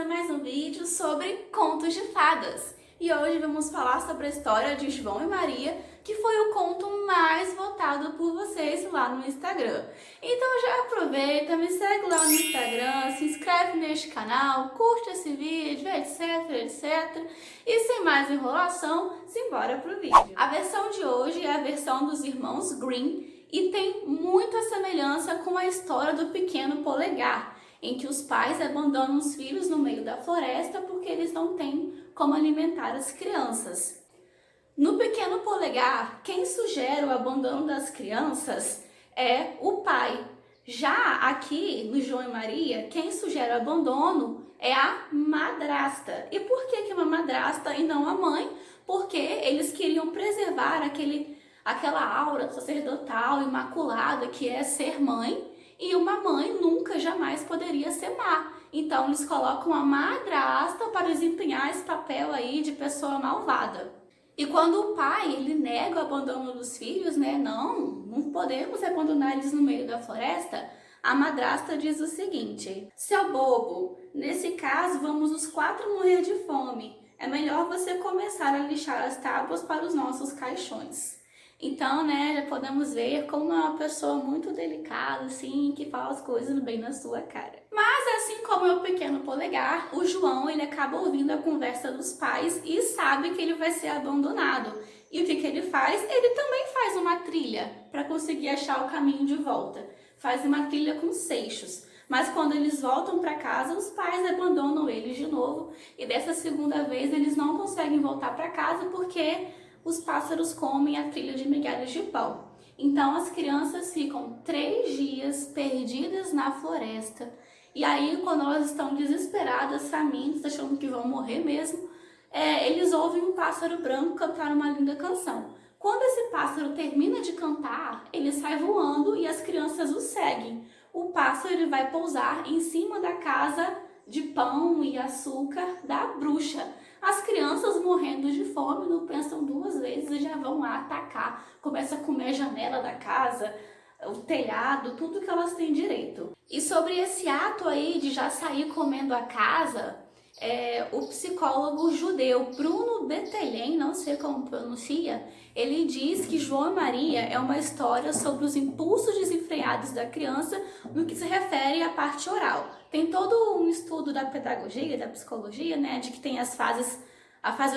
a mais um vídeo sobre contos de fadas. E hoje vamos falar sobre a história de João e Maria, que foi o conto mais votado por vocês lá no Instagram. Então já aproveita, me segue lá no Instagram, se inscreve neste canal, curte esse vídeo, etc. E sem mais enrolação, simbora pro vídeo. A versão de hoje é a versão dos irmãos Grimm e tem muita semelhança com a história do pequeno polegar, em que os pais abandonam os filhos no meio da floresta porque eles não têm como alimentar as crianças. No Pequeno Polegar, quem sugere o abandono das crianças é o pai. Já aqui, no João e Maria, quem sugere o abandono é a madrasta. E por que uma madrasta e não a mãe? Porque eles queriam preservar aquela aura sacerdotal, imaculada, que é ser mãe, e uma mãe nunca, jamais poderia ser má. Então eles colocam a madrasta para desempenhar esse papel aí de pessoa malvada. E quando o pai, ele nega o abandono dos filhos, né? Não podemos abandonar eles no meio da floresta. A madrasta diz o seguinte: seu bobo, nesse caso vamos os 4 morrer de fome. É melhor você começar a lixar as tábuas para os nossos caixões. Então, né, já podemos ver como é uma pessoa muito delicada, assim, que fala as coisas bem na sua cara. Mas, assim como é o pequeno polegar, o João, ele acaba ouvindo a conversa dos pais e sabe que ele vai ser abandonado. E o que ele faz? Ele também faz uma trilha para conseguir achar o caminho de volta. Faz uma trilha com seixos. Mas quando eles voltam para casa, os pais abandonam eles de novo. E dessa segunda vez, eles não conseguem voltar para casa porque os pássaros comem a trilha de migalhas de pau. Então as crianças ficam 3 dias perdidas na floresta. E aí, quando elas estão desesperadas, famintas, achando que vão morrer mesmo, eles ouvem um pássaro branco cantar uma linda canção. Quando esse pássaro termina de cantar, ele sai voando e as crianças o seguem. O pássaro ele vai pousar em cima da casa de pão e açúcar da bruxa. As crianças, morrendo de fome, não pensam 2 vezes e já vão lá atacar. Começa a comer a janela da casa, o telhado, tudo que elas têm direito. E sobre esse ato aí de já sair comendo a casa, o psicólogo judeu Bruno Bettelheim, não sei como pronuncia, ele diz que João e Maria é uma história sobre os impulsos desenfreados da criança no que se refere à parte oral. Tem todo um estudo da pedagogia, da psicologia, né, de que tem a fase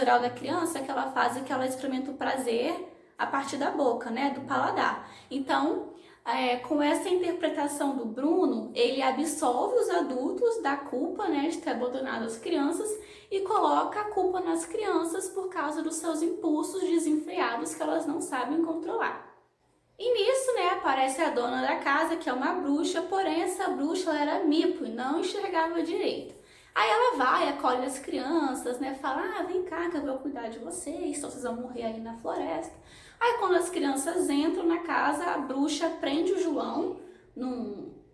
oral da criança, aquela fase que ela experimenta o prazer a partir da boca, né, do paladar. Então, com essa interpretação do Bruno, ele absolve os adultos da culpa, né, de ter abandonado as crianças e coloca a culpa nas crianças por causa dos seus impulsos desenfreados que elas não sabem controlar. E nisso, né, aparece a dona da casa, que é uma bruxa, porém essa bruxa ela era mipo e não enxergava direito. Aí ela vai, acolhe as crianças, né, fala, vem cá que eu vou cuidar de vocês, então vocês vão morrer aí na floresta. Aí quando as crianças entram na casa, a bruxa prende o João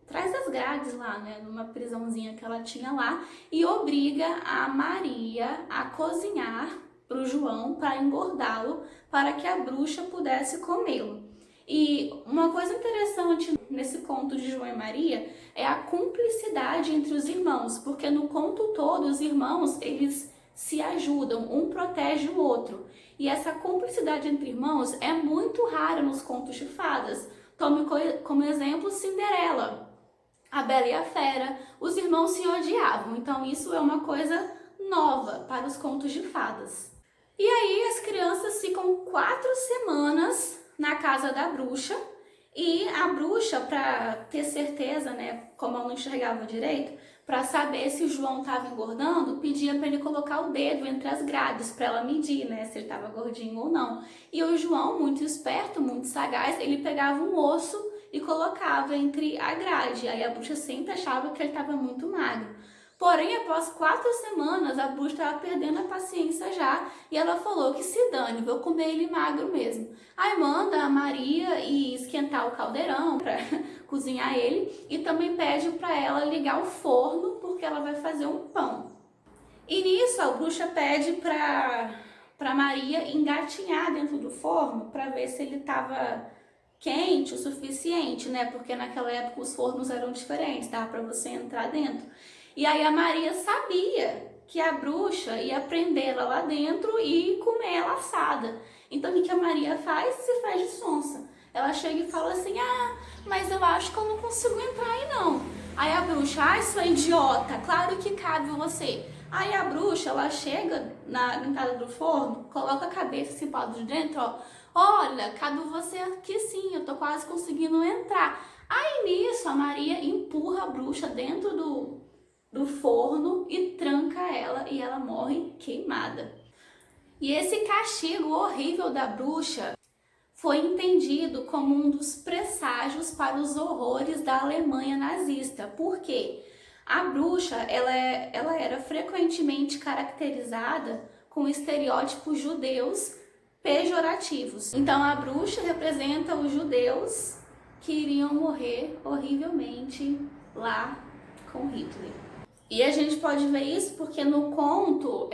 atrás das grades lá, né, numa prisãozinha que ela tinha lá, e obriga a Maria a cozinhar para o João para engordá-lo, para que a bruxa pudesse comê-lo. E uma coisa interessante nesse conto de João e Maria é a cumplicidade entre os irmãos, porque no conto todo os irmãos eles se ajudam, um protege o outro. E essa cumplicidade entre irmãos é muito rara nos contos de fadas. Tome como exemplo Cinderela, a Bela e a Fera. Os irmãos se odiavam, então isso é uma coisa nova para os contos de fadas. E aí as crianças ficam 4 semanas na casa da bruxa, e a bruxa, para ter certeza, né, como ela não enxergava direito, para saber se o João estava engordando, pedia para ele colocar o dedo entre as grades para ela medir, né, se ele estava gordinho ou não. E o João, muito esperto, muito sagaz, ele pegava um osso e colocava entre a grade. Aí a bruxa sempre achava que ele estava muito magro. Porém, após 4 semanas, a bruxa estava perdendo a paciência já e ela falou que se dane, vou comer ele magro mesmo. Aí manda a Maria ir esquentar o caldeirão para cozinhar ele e também pede para ela ligar o forno porque ela vai fazer um pão. E nisso a bruxa pede para Maria engatinhar dentro do forno para ver se ele estava quente o suficiente, né? Porque naquela época os fornos eram diferentes, dava para você entrar dentro. E aí a Maria sabia que a bruxa ia prendê-la lá dentro e comer ela assada. Então o que a Maria faz? Se faz de sonsa. Ela chega e fala assim, mas eu acho que eu não consigo entrar aí não. Aí a bruxa, sua idiota, claro que cabe você. Aí a bruxa, ela chega na entrada do forno, coloca a cabeça assim para de dentro, ó. Olha, cabe você aqui sim, eu tô quase conseguindo entrar. Aí nisso a Maria empurra a bruxa dentro do forno e tranca ela e ela morre queimada. E esse castigo horrível da bruxa foi entendido como um dos presságios para os horrores da Alemanha nazista. Por quê? A bruxa ela era frequentemente caracterizada com estereótipos judeus pejorativos. Então a bruxa representa os judeus que iriam morrer horrivelmente lá com Hitler. E a gente pode ver isso porque no conto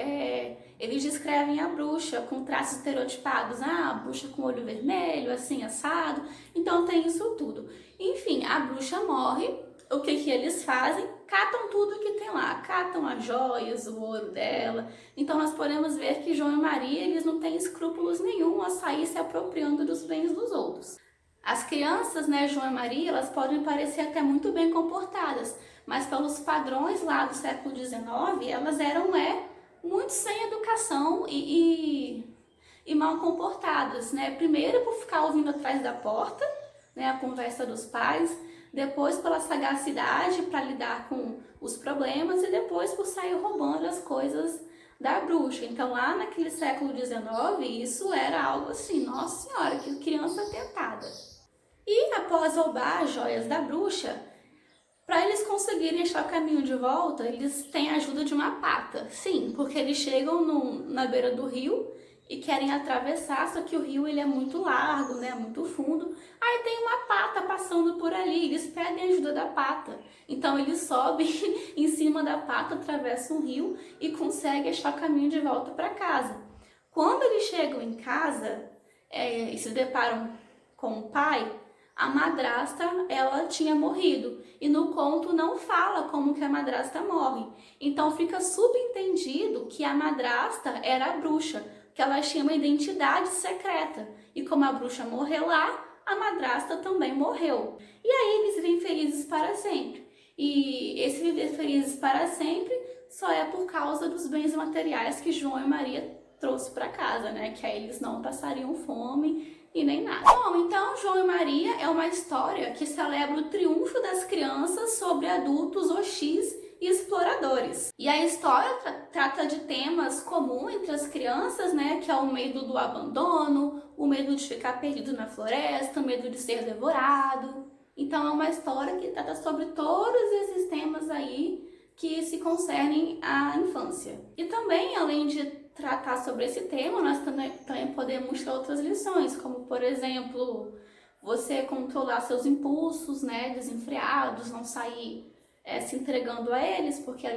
eles descrevem a bruxa com traços estereotipados, a bruxa com olho vermelho, assim, assado, então tem isso tudo. Enfim, a bruxa morre, o que eles fazem? Catam tudo que tem lá, catam as joias, o ouro dela. Então nós podemos ver que João e Maria, eles não têm escrúpulos nenhum a sair se apropriando dos bens dos outros. As crianças, né, João e Maria, elas podem parecer até muito bem comportadas, mas pelos padrões lá do século XIX, elas eram muito sem educação e mal comportadas, né? Primeiro por ficar ouvindo atrás da porta, né, a conversa dos pais, depois pela sagacidade para lidar com os problemas e depois por sair roubando as coisas da bruxa. Então lá naquele século XIX, isso era algo assim, nossa senhora, que criança tentada. E após roubar as joias da bruxa, para eles conseguirem achar o caminho de volta, eles têm a ajuda de uma pata. Sim, porque eles chegam na beira do rio e querem atravessar, só que o rio ele é muito largo, né, muito fundo. Aí tem uma pata passando por ali, eles pedem ajuda da pata. Então eles sobem em cima da pata, atravessam o rio e conseguem achar o caminho de volta para casa. Quando eles chegam em casa e se deparam com o pai, a madrasta, ela tinha morrido. E no conto não fala como que a madrasta morre. Então fica subentendido que a madrasta era a bruxa, que ela tinha uma identidade secreta. E como a bruxa morreu lá, a madrasta também morreu. E aí eles vivem felizes para sempre. E esse viver felizes para sempre só é por causa dos bens materiais que João e Maria trouxe para casa, né? Que aí eles não passariam fome e nem nada. Bom, então João e Maria é uma história que celebra o triunfo das crianças sobre adultos hostis e exploradores. E a história trata de temas comuns entre as crianças, né, que é o medo do abandono, o medo de ficar perdido na floresta, o medo de ser devorado. Então é uma história que trata sobre todos esses temas aí que se concernem à infância. E também, além de tratar sobre esse tema, nós também podemos mostrar outras lições, como por exemplo, você controlar seus impulsos, né, desenfreados, não sair se entregando a eles, porque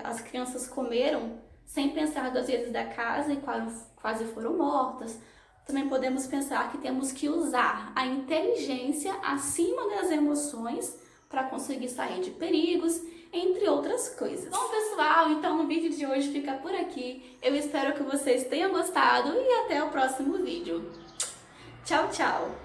as crianças comeram sem pensar duas vezes da casa e quase foram mortas. Também podemos pensar que temos que usar a inteligência acima das emoções para conseguir sair de perigos, entre outras coisas. Bom, pessoal, então o vídeo de hoje fica por aqui. Eu espero que vocês tenham gostado e até o próximo vídeo. Tchau, tchau!